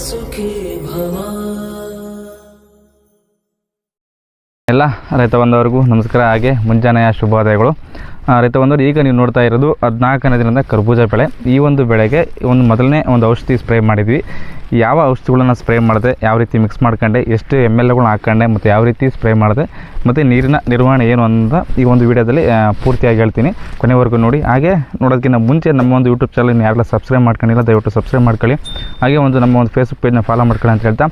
ಸುಖಿ ಭವ. ಎಲ್ಲ ರೈತ ಬಂದವರಿಗೂ ನಮಸ್ಕಾರ, ಹಾಗೆ ಮುಂಜಾನೆಯ ಶುಭೋದಯಗಳು. ರೈತ ಬಂದವರು, ಈಗ ನೀವು ನೋಡ್ತಾ ಇರೋದು 14ನೇ ದಿನದ ಕರ್ಬೂಜ ಬೆಳೆ. ಈ ಒಂದು ಬೆಳೆಗೆ ಮೊದಲನೇ ಔಷಧಿ ಸ್ಪ್ರೇ ಮಾಡಿದ್ವಿ. ಯಾವ ಔಷಧಿಗಳನ್ನ ಸ್ಪ್ರೇ ಮಾಡಿದೆ, ಯಾವ ರೀತಿ ಮಿಕ್ಸ್ ಮಾಡ್ಕೊಂಡೆ, ಎಷ್ಟು MLಗಳನ್ನ ಹಾಕ್ಕೊಂಡೆ, ಮತ್ತು ಯಾವ ರೀತಿ ಸ್ಪ್ರೇ ಮಾಡಿದೆ, ಮತ್ತು ನೀರಿನ ನಿರ್ವಹಣೆ ಏನು ಅಂತ ಈ ಒಂದು ವಿಡಿಯೋದಲ್ಲಿ ಪೂರ್ತಿಯಾಗಿ ಹೇಳ್ತೀನಿ. ಕೊನೆವರೆಗೂ ನೋಡಿ. ಹಾಗೆ ನೋಡೋದಕ್ಕಿಂತ ಮುಂಚೆ ನಮ್ಮ ಒಂದು ಯೂಟ್ಯೂಬ್ ಚಾನಲ್ ಯಾರೆಲ್ಲ ಸಬ್ಸ್ಕ್ರೈಬ್ ಮಾಡ್ಕೊಂಡಿಲ್ಲ ದಯವಿಟ್ಟು ಸಬ್ಸ್ಕ್ರೈಬ್ ಮಾಡ್ಕೊಳ್ಳಿ. ಹಾಗೆ ನಮ್ಮ ಒಂದು ಫೇಸ್ಬುಕ್ ಪೇಜ್ನ ಫಾಲೋ ಮಾಡ್ಕೊಳ್ಳಿ ಅಂತ ಹೇಳ್ತಾ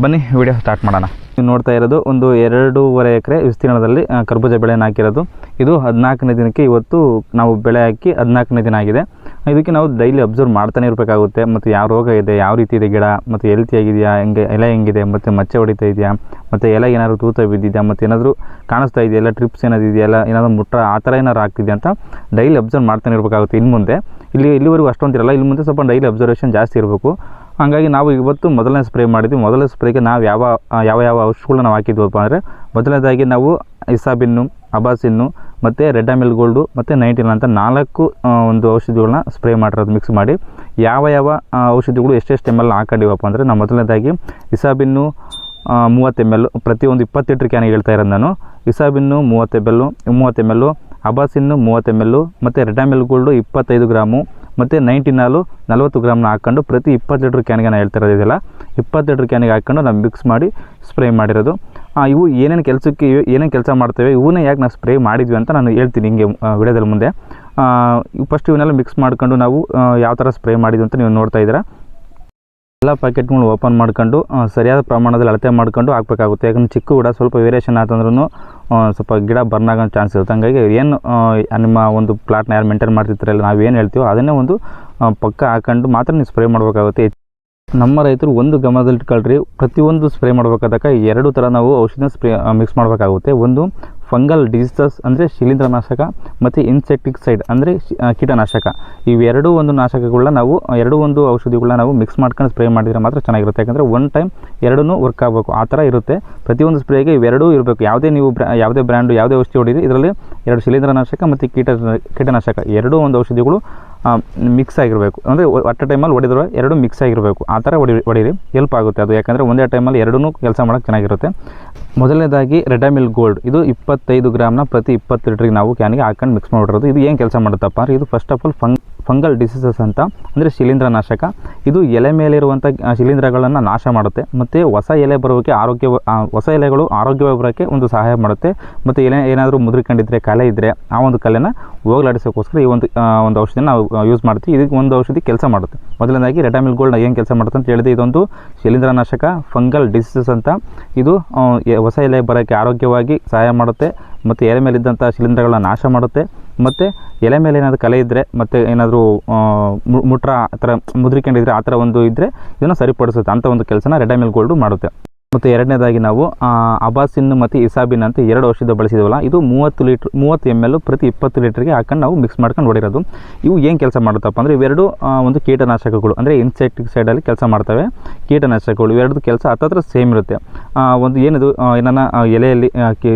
ಬನ್ನಿ ವಿಡಿಯೋ ಸ್ಟಾರ್ಟ್ ಮಾಡೋಣ. ನೀವು ನೋಡ್ತಾ ಇರೋದು ಒಂದು 2.5 ಎಕರೆ ವಿಸ್ತೀರ್ಣದಲ್ಲಿ ಕರ್ಬೂಜ ಬೆಳೆಯನ್ನು ಹಾಕಿರೋದು. ಇದು 14ನೇ ದಿನಕ್ಕೆ ಇವತ್ತು ನಾವು ಬೆಳೆ ಹಾಕಿ 14ನೇ ದಿನ ಆಗಿದೆ. ಇದಕ್ಕೆ ನಾವು ಡೈಲಿ ಅಬ್ಸರ್ವ್ ಮಾಡ್ತಾನೆ ಇರಬೇಕಾಗುತ್ತೆ. ಮತ್ತು ಯಾವ ರೋಗ ಇದೆ, ಯಾವ ರೀತಿ ಇದೆ ಗಿಡ, ಮತ್ತು ಹೆಲ್ತಿಯಾಗಿದೆಯಾ, ಎಲೆ ಹೆಂಗಿದೆ, ಮತ್ತು ಮಚ್ಚೆ ಹೊಡಿತಾ ಇದೆಯಾ, ಮತ್ತು ಎಲೆ ಏನಾದರೂ ತೂತ ಬಿದ್ದಿದೆಯಾ, ಮತ್ತು ಏನಾದರೂ ಕಾಣಿಸ್ತಾ ಇದೆಯಲ್ಲ, ಟ್ರಿಪ್ಸ್ ಏನಾದ್ರು ಇದೆಯಲ್ಲ, ಏನಾದರೂ ಮುಟ್ಟ ಆ ಥರ ಏನಾರು ಆಗ್ತಿದೆಯಾ ಅಂತ ಡೈಲಿ ಅಬ್ಸರ್ವ್ ಮಾಡ್ತಾನೆ ಇರಬೇಕಾಗುತ್ತೆ. ಇನ್ನು ಮುಂದೆ ಇಲ್ಲಿವರೆಗೂ ಅಷ್ಟೊಂದಿರಲ್ಲ, ಇಲ್ಲಿ ಮುಂದೆ ಸ್ವಲ್ಪ ಡೈಲಿ ಅಬ್ಸರ್ವೇಷನ್ ಜಾಸ್ತಿ ಇರಬೇಕು. ಹಾಗಾಗಿ ನಾವು ಇವತ್ತು ಮೊದಲನೇ ಸ್ಪ್ರೇ ಮಾಡಿದ್ವಿ. ಮೊದಲನೇ ಸ್ಪ್ರೇಗೆ ನಾವು ಯಾವ ಔಷಧಿಗಳನ್ನ ನಾವು ಹಾಕಿದ್ವಪ್ಪ ಅಂದರೆ, ಮೊದಲನೇದಾಗಿ ನಾವು ಇಸಾಬಿನ್ನು, ಅಬಾಸಿನ್ನು, ಮತ್ತು ರೆಡ್ ಆಮಿಲ್ ಗೋಲ್ಡು, ಮತ್ತು 19 ಅಂತ 4 ಒಂದು ಔಷಧಿಗಳನ್ನ ಸ್ಪ್ರೇ ಮಾಡಿರೋದು ಮಿಕ್ಸ್ ಮಾಡಿ. ಯಾವ ಔಷಧಿಗಳು ಎಷ್ಟೆಷ್ಟು ML ಹಾಕೊಂಡಿವಪ್ಪ ಅಂದರೆ, ನಾವು ಮೊದಲನೇದಾಗಿ ಇಸಾಬಿನ್ನು 30 ml, ಪ್ರತಿಯೊಂದು 20 ಲೀಟ್ರ್ ಕ್ಯಾನಿಗೆ ಹೇಳ್ತಾ ಇರೋದು ನಾನು. ಇಸಾಬಿನ್ನು 30 ml, ಅಬಾಸಿನ್ನು 30 ml, ಮತ್ತು ರೆಡ್ ಆಮಿಲ್ ಗೋಲ್ಡು 25 ಗ್ರಾಮು, ಮತ್ತು 19 40 ಗ್ರಾಮ್ನ ಹಾಕ್ಕೊಂಡು ಪ್ರತಿ 20 ಲೀಟ್ರ್ ಕ್ಯಾನಿಗೆ ನಾನು ಹೇಳ್ತಾ ಇರೋದಿಲ್ಲ, 20 ಲೀಟ್ರ್ ಕ್ಯಾನಿಗೆ ಹಾಕ್ಕೊಂಡು ನಾವು ಮಿಕ್ಸ್ ಮಾಡಿ ಸ್ಪ್ರೇ ಮಾಡಿರೋದು. ಇವು ಏನೇನು ಕೆಲಸ ಮಾಡ್ತೇವೆ, ಇವನ್ನೇ ಯಾಕೆ ನಾವು ಸ್ಪ್ರೇ ಮಾಡಿದ್ವಿ ಅಂತ ನಾನು ಹೇಳ್ತೀನಿ ಹಿಂಗೆ ವಿಡಿಯೋದಲ್ಲಿ ಮುಂದೆ. ಫಸ್ಟ್ ಇವನ್ನೆಲ್ಲ ಮಿಕ್ಸ್ ಮಾಡ್ಕೊಂಡು ನಾವು ಯಾವ ಥರ ಸ್ಪ್ರೇ ಮಾಡಿದ್ವಿ ಅಂತ ನೀವು ನೋಡ್ತಾ ಇದ್ದೀರಾ. ಎಲ್ಲ ಪ್ಯಾಕೆಟ್ಗಳು ಓಪನ್ ಮಾಡ್ಕೊಂಡು ಸರಿಯಾದ ಪ್ರಮಾಣದಲ್ಲಿ ಅಳತೆ ಮಾಡ್ಕೊಂಡು ಹಾಕಬೇಕಾಗುತ್ತೆ. ಯಾಕಂದರೆ ಚಿಕ್ಕ ಗಿಡ ಸ್ವಲ್ಪ ವೇರಿಯೇಷನ್ ಆತಂದ್ರೂ ಸ್ವಲ್ಪ ಗಿಡ ಬರ್ನ್ ಆಗೋ ಚಾನ್ಸ್ ಇರುತ್ತೆ. ಹಂಗಾಗಿ ಏನು ನಿಮ್ಮ ಒಂದು ಪ್ಲಾಟ್ನ ಯಾರು ಮೇಂಟೈನ್ ಮಾಡ್ತಿರ್ತಾರಲ್ಲ, ನಾವು ಏನು ಹೇಳ್ತೀವೋ ಅದನ್ನೇ ಒಂದು ಪಕ್ಕ ಹಾಕೊಂಡು ಮಾತ್ರ ನೀವು ಸ್ಪ್ರೇ ಮಾಡಬೇಕಾಗುತ್ತೆ. ನಮ್ಮ ರೈತರು ಒಂದು ಗಮನದಲ್ಲಿಟ್ಕೊಳ್ರಿ, ಪ್ರತಿಯೊಂದು ಸ್ಪ್ರೇ ಮಾಡಬೇಕಾದಾಗ 2 ಥರ ನಾವು ಔಷಧಿನ ಮಿಕ್ಸ್ ಮಾಡಬೇಕಾಗುತ್ತೆ. ಒಂದು ಫಂಗಲ್ ಡಿಸೀಸಸ್ ಅಂದರೆ ಶಿಲೀಂಧ್ರನಾಶಕ, ಮತ್ತು ಇನ್ಸೆಕ್ಟಿಸೈಡ್ ಅಂದರೆ ಕೀಟನಾಶಕ. ಇವೆರಡೂ ಒಂದು ನಾಶಕಗಳನ್ನ ನಾವು ಒಂದು ಔಷಧಿಗಳನ್ನ ನಾವು ಮಿಕ್ಸ್ ಮಾಡ್ಕೊಂಡು ಸ್ಪ್ರೇ ಮಾಡಿದರೆ ಮಾತ್ರ ಚೆನ್ನಾಗಿರುತ್ತೆ. ಯಾಕಂದರೆ ಒನ್ ಟೈಮ್ ಎರಡೂ ವರ್ಕ್ ಆಗಬೇಕು, ಆ ಥರ ಇರುತ್ತೆ. ಪ್ರತಿಯೊಂದು ಸ್ಪ್ರೇಗೆ ಇವೆರಡೂ ಇರಬೇಕು. ಯಾವುದೇ ಬ್ರ್ಯಾಂಡು ಯಾವುದೇ ಔಷಧಿ ಹೊಡೀರಿ, ಇದರಲ್ಲಿ 2 ಶಿಲೀಂಧ್ರನಾಶಕ ಮತ್ತು ಕೀಟನಾಶಕ ಎರಡೂ ಒಂದು ಔಷಧಿಗಳು ಮಿಕ್ಸ್ ಆಗಿರಬೇಕು. ಅಂದರೆ ಅಟ್ ಟೈಮಲ್ಲಿ ಹೊಡಿದ್ರೆ 2 ಮಿಕ್ಸ್ ಆಗಿರಬೇಕು. ಆ ಥರ ಹೊಡೀರಿ, ಹೆಲ್ಪ್ ಆಗುತ್ತೆ ಅದು. ಯಾಕಂದರೆ ಒಂದೇ ಟೈಮಲ್ಲಿ 2 ಕೆಲಸ ಮಾಡೋಕ್ಕೆ ಚೆನ್ನಾಗಿರುತ್ತೆ. ಮೊದಲನೇದಾಗಿ ರೆಡ್ ಆಮಿಲ್ ಗೋಲ್ಡ್, ಇದು 25 ಗ್ರಾಮ್ನ ಪ್ರತಿ 20 ಲೀಟ್ರಿಗೆ ನಾವು ಕ್ಯಾನಿಗೆ ಹಾಕೊಂಡು ಮಿಕ್ಸ್ ಮಾಡಿರೋದು. ಇದು ಏನು ಕೆಲಸ ಮಾಡುತ್ತಪ್ಪ ಅಂದರೆ, ಇದು first of all fungal diseases ಅಂತ ಅಂದರೆ ಶಿಲೀಂಧ್ರನಾಶಕ. ಇದು ಎಲೆ ಮೇಲಿರುವಂಥ ಶಿಲೀಂಧ್ರಗಳನ್ನು ನಾಶ ಮಾಡುತ್ತೆ, ಮತ್ತು ಹೊಸ ಎಲೆಗಳು ಆರೋಗ್ಯವಾಗಿ ಬರೋಕ್ಕೆ ಒಂದು ಸಹಾಯ ಮಾಡುತ್ತೆ. ಮತ್ತು ಏನಾದರೂ ಮುದ್ರಿಕೊಂಡಿದ್ರೆ, ಕಲೆ ಇದ್ದರೆ ಆ ಒಂದು ಕಲೆನ ಹೋಗಲಾಡಿಸೋಕ್ಕೋಸ್ಕರ ಈ ಒಂದು ಔಷಧಿನ ನಾವು ಯೂಸ್ ಮಾಡ್ತೀವಿ. ಇದಕ್ಕೆ ಒಂದು ಔಷಧಿ ಕೆಲಸ ಮಾಡುತ್ತೆ. ಮೊದಲನೇದಾಗಿ ರೆಡ್ ಆಮಿಲ್ ಗೋಲ್ಡ್ ಏನು ಕೆಲಸ ಮಾಡುತ್ತೆ ಅಂತ ಹೇಳಿದೆ, ಇದೊಂದು ಶಿಲೀಂಧ್ರನಾಶಕ, ಫಂಗಲ್ ಡಿಸೀಸಸ್ ಅಂತ. ಇದು ಹೊಸ ಎಲೆ ಬರೋಕ್ಕೆ ಆರೋಗ್ಯವಾಗಿ ಸಹಾಯ ಮಾಡುತ್ತೆ, ಮತ್ತು ಎಲೆ ಮೇಲಿದ್ದಂಥ ಶಿಲೀಂಧ್ರಗಳನ್ನ ನಾಶ ಮಾಡುತ್ತೆ, ಮತ್ತು ಎಲೆ ಮೇಲೆ ಏನಾದರೂ ಕಲೆ ಇದ್ದರೆ, ಮತ್ತು ಏನಾದರೂ ಮುಟ್ರ ಆ ಥರ ಮುದ್ರಿಕೊಂಡಿದ್ರೆ ಆ ಥರ ಒಂದು ಇದ್ದರೆ ಇದನ್ನು ಸರಿಪಡಿಸುತ್ತೆ. ಅಂಥ ಒಂದು ಕೆಲಸನ ರೆಡ್ ಆಮಿಲ್ ಗೋಲ್ಡು ಮಾಡುತ್ತೆ. ಮತ್ತು ಎರಡನೇದಾಗಿ ನಾವು ಅಬಾಸಿನ್ ಮತ್ತು ಇಸಾಬಿನ್ ಅಂತ 2 ಔಷಧಿ ಬಳಸಿದ್ವಲ್ಲ, ಇದು 30 ml ಪ್ರತಿ 20 ಲೀಟ್ರಿಗೆ ಹಾಕೊಂಡು ನಾವು ಮಿಕ್ಸ್ ಮಾಡ್ಕೊಂಡು ಹೊಡಿರೋದು. ಇವು ಏನು ಕೆಲಸ ಮಾಡುತ್ತಪ್ಪ ಅಂದರೆ, ಇವೆರಡು ಒಂದು ಕೀಟನಾಶಕಗಳು, ಅಂದರೆ ಇನ್ಸೆಕ್ಟಿಸೈಡಲ್ಲಿ ಕೆಲಸ ಮಾಡ್ತವೆ ಕೀಟನಾಶಕಗಳು. ಇವೆರಡು ಕೆಲಸ ಹತ್ತತ್ರ ಸೇಮ್ ಇರುತ್ತೆ. ಒಂದು ಏನಿದು ಏನನ್ನ ಎಲೆಯಲ್ಲಿ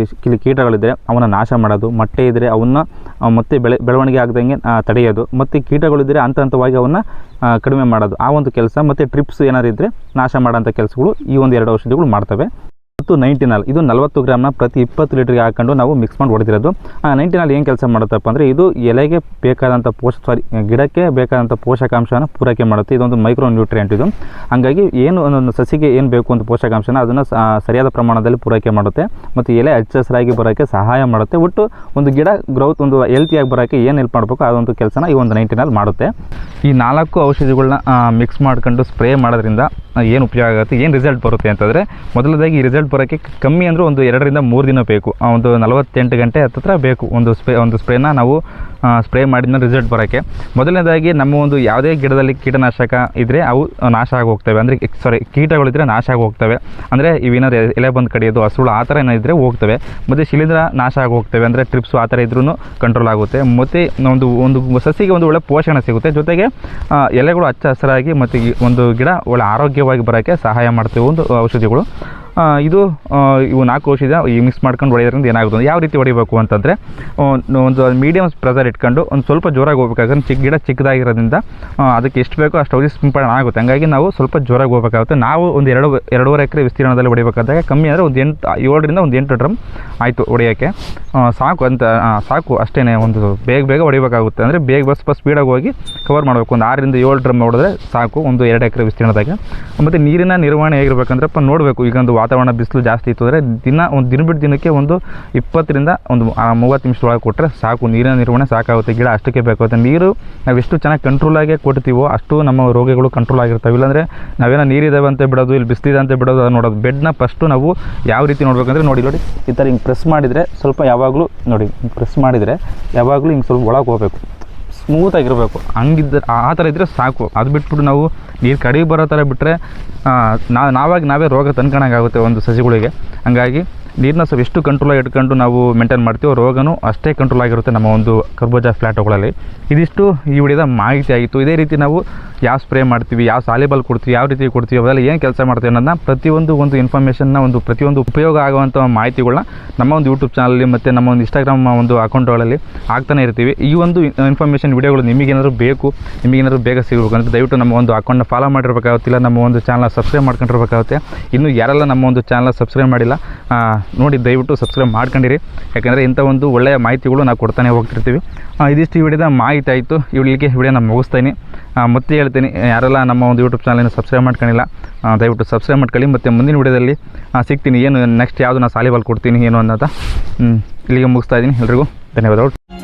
ಕೀಟಗಳಿದ್ದರೆ ಅವನ್ನ ನಾಶ ಮಾಡೋದು, ಮೊಟ್ಟೆ ಇದ್ದರೆ ಅವನ್ನ ಮತ್ತೆ ಬೆಳವಣಿಗೆ ಆಗದಂಗೆ ತಡೆಯೋದು, ಮತ್ತು ಕೀಟಗಳಿದ್ದರೆ ಹಂತವಾಗಿ ಅವನ್ನ ಕಡಿಮೆ ಮಾಡೋದು, ಆ ಒಂದು ಕೆಲಸ. ಮತ್ತು ಟ್ರಿಪ್ಸ್ ಏನಾದ್ರು ಇದ್ದರೆ ನಾಶ ಮಾಡೋಂಥ ಕೆಲಸಗಳು ಈ ಒಂದು 2 ಔಷಧಿಗಳು ಮಾಡ್ತವೆ. ಮತ್ತು 19 ಇದು 40 ಗ್ರಾಮ್ನ ಪ್ರತಿ 20 ಲೀಟ್ರಿಗೆ ಹಾಕೊಂಡು ನಾವು ಮಿಕ್ಸ್ ಮಾಡಿ ಹೊಡೆದಿರೋದು. 19 ಏನು ಕೆಲಸ ಮಾಡುತ್ತಪ್ಪ ಅಂದರೆ, ಇದು ಎಲೆಗೆ ಬೇಕಾದಂಥ ಗಿಡಕ್ಕೆ ಬೇಕಾದಂಥ ಪೋಷಕಾಂಶನ ಪೂರೈಕೆ ಮಾಡುತ್ತೆ. ಇದೊಂದು ಮೈಕ್ರೋ ನ್ಯೂಟ್ರಿಯೆಂಟ್ ಇದು. ಹಾಗಾಗಿ ಏನು ಒಂದೊಂದು ಸಸಿಗೆ ಏನು ಬೇಕು ಅಂತ ಪೋಷಕಾಂಶನ ಅದನ್ನು ಸರಿಯಾದ ಪ್ರಮಾಣದಲ್ಲಿ ಪೂರೈಕೆ ಮಾಡುತ್ತೆ, ಮತ್ತು ಎಲೆ ಹಚ್ಚರಾಗಿ ಬರೋಕ್ಕೆ ಸಹಾಯ ಮಾಡುತ್ತೆ. ಒಟ್ಟು ಒಂದು ಗಿಡ ಗ್ರೋತ್ ಒಂದು ಹೆಲ್ತಿಯಾಗಿ ಬರೋಕ್ಕೆ ಏನು ಹೆಲ್ಪ್ ಮಾಡಬೇಕು ಅದೊಂದು ಕೆಲಸನ ಈ ಒಂದು 19 ಮಾಡುತ್ತೆ. ಈ 4 ಔಷಧಿಗಳನ್ನ ಮಿಕ್ಸ್ ಮಾಡ್ಕೊಂಡು ಸ್ಪ್ರೇ ಮಾಡೋದ್ರಿಂದ ಏನು ಉಪಯೋಗ ಆಗುತ್ತೆ, ಏನು ರಿಸಲ್ಟ್ ಬರುತ್ತೆ ಅಂತಂದರೆ, ಮೊದಲದಾಗಿ ಈ ರಿಸಲ್ಟ್ ಬರೋಕ್ಕೆ ಕಮ್ಮಿ ಅಂದರೂ ಒಂದು 2 ರಿಂದ 3 ದಿನ ಬೇಕು. ಒಂದು 48 ಗಂಟೆ ಹತ್ತಿರ ಬೇಕು ಒಂದು ಸ್ಪ್ರೇನ ನಾವು ಸ್ಪ್ರೇ ಮಾಡಿದ್ಮೇಲೆ ರಿಸಲ್ಟ್ ಬರೋಕ್ಕೆ. ಮೊದಲನೇದಾಗಿ ನಮ್ಮ ಒಂದು ಯಾವುದೇ ಗಿಡದಲ್ಲಿ ಕೀಟನಾಶಕ ಇದ್ದರೆ ಅವು ನಾಶ ಆಗಿ ಹೋಗ್ತವೆ, ಅಂದರೆ ಕೀಟಗಳಿದ್ದರೆ ನಾಶ ಆಗಿ ಹೋಗ್ತವೆ. ಅಂದರೆ ಇವೇನಾದ್ರು ಎಲೆ ಬಂದು ಕಡಿಯೋದು, ಹಸುಳು ಆ ಥರ ಏನಾದಿದ್ರೆ ಹೋಗ್ತವೆ. ಮತ್ತು ಶಿಲೀಂಧ್ರ ನಾಶ ಆಗಿ ಹೋಗ್ತವೆ, ಅಂದರೆ ಟ್ರಿಪ್ಸು ಆ ಥರ ಇದ್ರೂ ಕಂಟ್ರೋಲ್ ಆಗುತ್ತೆ. ಮತ್ತು ಒಂದು ಸಸಿಗೆ ಒಂದು ಒಳ್ಳೆ ಪೋಷಣೆ ಸಿಗುತ್ತೆ, ಜೊತೆಗೆ ಎಲೆಗಳು ಹಚ್ಚ ಹಸಿರಾಗಿ ಮತ್ತು ಒಂದು ಗಿಡ ಒಳ್ಳೆ ಆರೋಗ್ಯವಾಗಿ ಬರೋಕ್ಕೆ ಸಹಾಯ ಮಾಡ್ತೇವೆ ಒಂದು ಔಷಧಿಗಳು. ಇದು ಇವು 4 ಔಷಧ ಈ ಮಿಕ್ಸ್ ಮಾಡ್ಕೊಂಡು ಹೊಡೆಯೋದ್ರಿಂದ ಏನಾಗುತ್ತೆ, ಯಾವ ರೀತಿ ಹೊಡಿಬೇಕು ಅಂತಂದರೆ ಒಂದು ಮೀಡಿಯಮ್ ಪ್ರೆಸರ್ ಇಟ್ಕೊಂಡು ಒಂದು ಸ್ವಲ್ಪ ಜೋರಾಗಿ ಹೋಗ್ಬೇಕಾಗುತ್ತೆ. ಗಿಡ ಚಿಕ್ಕದಾಗಿರೋದ್ರಿಂದ ಅದಕ್ಕೆ ಎಷ್ಟು ಬೇಕೋ ಅಷ್ಟು ಔಷಧಿ ಸಿಂಪಡಣೆ ಆಗುತ್ತೆ. ಹಂಗಾಗಿ ನಾವು ಸ್ವಲ್ಪ ಜೋರಾಗಿ ಹೋಗ್ಬೇಕಾಗುತ್ತೆ. ನಾವು ಒಂದು 2.5 ಎಕರೆ ವಿಸ್ತೀರ್ಣದಲ್ಲಿ ಹೊಡಿಬೇಕಾದಾಗ ಕಮ್ಮಿ ಅಂದರೆ ಒಂದು 7ರಿಂದ ಒಂದು 8 ಡ್ರಮ್ ಆಯಿತು ಹೊಡೆಯೋಕ್ಕೆ ಸಾಕು ಅಂತ. ಸಾಕು ಅಷ್ಟೇ, ಒಂದು ಬೇಗ ಹೊಡಿಬೇಕಾಗುತ್ತೆ. ಅಂದರೆ ಬೇಗ ಸ್ವಲ್ಪ ಸ್ಪೀಡಾಗಿ ಹೋಗಿ ಕವರ್ ಮಾಡಬೇಕು. ಒಂದು 6ರಿಂದ 7 ಡ್ರಮ್ ಹೊಡೆದ್ರೆ ಸಾಕು ಒಂದು 2 ಎಕರೆ ವಿಸ್ತೀರ್ಣದಾಗ. ಮತ್ತು ನೀರಿನ ನಿರ್ವಹಣೆ ಹೇಗಿರ್ಬೇಕಂದ್ರಪ್ಪ ನೋಡಬೇಕು. ಈಗ ಒಂದು ವಾತಾವರಣ ಬಿಸಿಲು ಜಾಸ್ತಿ ಇತ್ತು ಅಂದರೆ ದಿನ ಬಿಟ್ಟು ದಿನಕ್ಕೆ ಒಂದು 20ರಿಂದ ಒಂದು 30 ನಿಮಿಷದೊಳಗೆ ಕೊಟ್ಟರೆ ಸಾಕು. ನೀರಿನ ನಿರ್ವಹಣೆ ಸಾಕಾಗುತ್ತೆ. ಗಿಡ ಅಷ್ಟಕ್ಕೆ ಬೇಕಾಗುತ್ತೆ. ನೀರು ನಾವು ಎಷ್ಟು ಚೆನ್ನಾಗಿ ಕಂಟ್ರೋಲಾಗಿ ಕೊಡ್ತೀವೋ ಅಷ್ಟು ನಮ್ಮ ರೋಗಗಳು ಕಂಟ್ರೋಲ್ ಆಗಿರ್ತವೆ. ಇಲ್ಲಾಂದರೆ ನಾವೇನೋ ನೀರಿದ್ದಾವೆ ಅಂತ ಬಿಡೋದು, ಇಲ್ಲಿ ಬಿಸಿಲಿದೆ ಅಂತ ಬಿಡೋದು, ಅದು ನೋಡೋದು. ಬೆಡ್ನ ಫಸ್ಟು ನಾವು ಯಾವ ರೀತಿ ನೋಡ್ಬೇಕಂದ್ರೆ ನೋಡಿ ಈ ಥರ ಹಿಂಗೆ ಪ್ರೆಸ್ ಮಾಡಿದರೆ ಸ್ವಲ್ಪ ಯಾವಾಗಲೂ ನೋಡಿ ಪ್ರೆಸ್ ಮಾಡಿದರೆ ಯಾವಾಗಲೂ ಹಿಂಗೆ ಸ್ವಲ್ಪ ಒಳಗೆ ಹೋಗಬೇಕು, ಸ್ಮೂತಾಗಿರಬೇಕು. ಹಂಗಿದ್ದರೆ ಆ ಥರ ಇದ್ದರೆ ಸಾಕು. ಅದು ಬಿಟ್ಬಿಟ್ಟು ನಾವು ನೀರು ಕಡಿಮೆ ಬರೋ ಥರ ಬಿಟ್ಟರೆ ನಾವೇ ರೋಗ ತಂದ್ಕೊಳಂಗಾಗುತ್ತೆ ಒಂದು ಸಸಿಗಳಿಗೆ. ಹಂಗಾಗಿ ನೀರನ್ನ ಸ್ವಲ್ಪ ಎಷ್ಟು ಕಂಟ್ರೋಲಾಗಿ ಇಟ್ಕೊಂಡು ನಾವು ಮೇಂಟೈನ್ ಮಾಡ್ತೀವೋ ರೋಗನೂ ಅಷ್ಟೇ ಕಂಟ್ರೋಲ್ ಆಗಿರುತ್ತೆ ನಮ್ಮ ಒಂದು ಕರ್ಬೂಜ ಫ್ಲ್ಯಾಟ್ಗಳಲ್ಲಿ. ಇದಿಷ್ಟು ಈ ವಿಡಿಯೋದ ಮಾಹಿತಿ ಆಗಿತ್ತು. ಇದೇ ರೀತಿ ನಾವು ಯಾವ ಸ್ಪ್ರೇ ಮಾಡ್ತೀವಿ, ಯಾವ ಸಾಲಿಬಲ್ ಕೊಡ್ತೀವಿ, ಯಾವ ರೀತಿ ಕೊಡ್ತೀವಿ, ಅವೆಲ್ಲ ಏನು ಕೆಲಸ ಮಾಡ್ತೀವಿ ಅನ್ನೋದನ್ನ ಪ್ರತಿಯೊಂದು ಇನ್ಫಾರ್ಮೇಷನ್ನ ಪ್ರತಿಯೊಂದು ಉಪಯೋಗ ಆಗುವಂಥ ಮಾಹಿತಿಗಳನ್ನ ನಮ್ಮ ಒಂದು ಯೂಟ್ಯೂಬ್ ಚಾನಲಲ್ಲಿ ಮತ್ತು ನಮ್ಮ ಒಂದು ಇನ್ಸ್ಟಾಗ್ರಾಮ್ ಒಂದು ಅಕೌಂಟ್ಗಳಲ್ಲಿ ಆಗ್ತಾನೆ ಇರ್ತೀವಿ. ಈ ಒಂದು ಇನ್ಫಾರ್ಮೇಷನ್ ವಿಡಿಯೋಗಳು ನಿಮಗೇನಾದರೂ ಬೇಕು, ನಿಮಗೇನಾದರೂ ಬೇಗ ಸಿಗಬೇಕು ಅಂದರೆ ದಯವಿಟ್ಟು ನಮ್ಮ ಒಂದು ಅಕೌಂಟ್ನ ಫಾಲೋ ಮಾಡಿರಬೇಕಾಗುತ್ತಿಲ್ಲ, ನಮ್ಮ ಒಂದು ಚಾನಲ್ ಸಬ್ಸ್ಕ್ರೈಬ್ ಮಾಡ್ಕೊಂಡಿರ್ಬೇಕಾಗುತ್ತೆ. ಇನ್ನು ಯಾರೆಲ್ಲ ನಮ್ಮ ಒಂದು ಚಾನಲ್ ಸಬ್ಸ್ಕ್ರೈಬ್ ಮಾಡಿಲ್ಲ ನೋಡಿ ದಯವಿಟ್ಟು ಸಬ್ಸ್ಕ್ರೈಬ್ ಮಾಡ್ಕೊಂಡಿರಿ. ಯಾಕೆಂದರೆ ಇಂಥ ಒಂದು ಒಳ್ಳೆಯ ಮಾಹಿತಿಗಳು ನಾವು ಕೊಡ್ತಾನೆ ಹೋಗ್ತಿರ್ತೀವಿ. ಇದಿಷ್ಟು ಈ ವಿಡಿಯೋದ ಮಾಹಿತಿ ಆಯಿತು. ಇಲ್ಲಿಗೆ ವಿಡಿಯೋನ ಮುಗಿಸ್ತೀನಿ. ಮತ್ತೆ ಹೇಳ್ತೀನಿ, ಯಾರೆಲ್ಲ ನಮ್ಮ ಒಂದು ಯೂಟ್ಯೂಬ್ ಚಾನಲನ್ನು ಸಬ್ಸ್ಕ್ರೈಬ್ ಮಾಡ್ಕೊಂಡಿಲ್ಲ ದಯವಿಟ್ಟು ಸಬ್ಸ್ಕ್ರೈಬ್ ಮಾಡ್ಕೊಳ್ಳಿ. ಮತ್ತು ಮುಂದಿನ ವಿಡಿಯೋದಲ್ಲಿ ಸಿಗ್ತೀನಿ, ಏನು ನೆಕ್ಸ್ಟ್ ಯಾವುದು ನಾನು ಸಾಲಿಬಲ್ ಕೊಡ್ತೀನಿ ಏನು ಅನ್ನೋದು. ಇಲ್ಲಿಗೆ ಮುಗಿಸ್ತಾ ಇದ್ದೀನಿ. ಎಲ್ರಿಗೂ ಧನ್ಯವಾದಗಳು.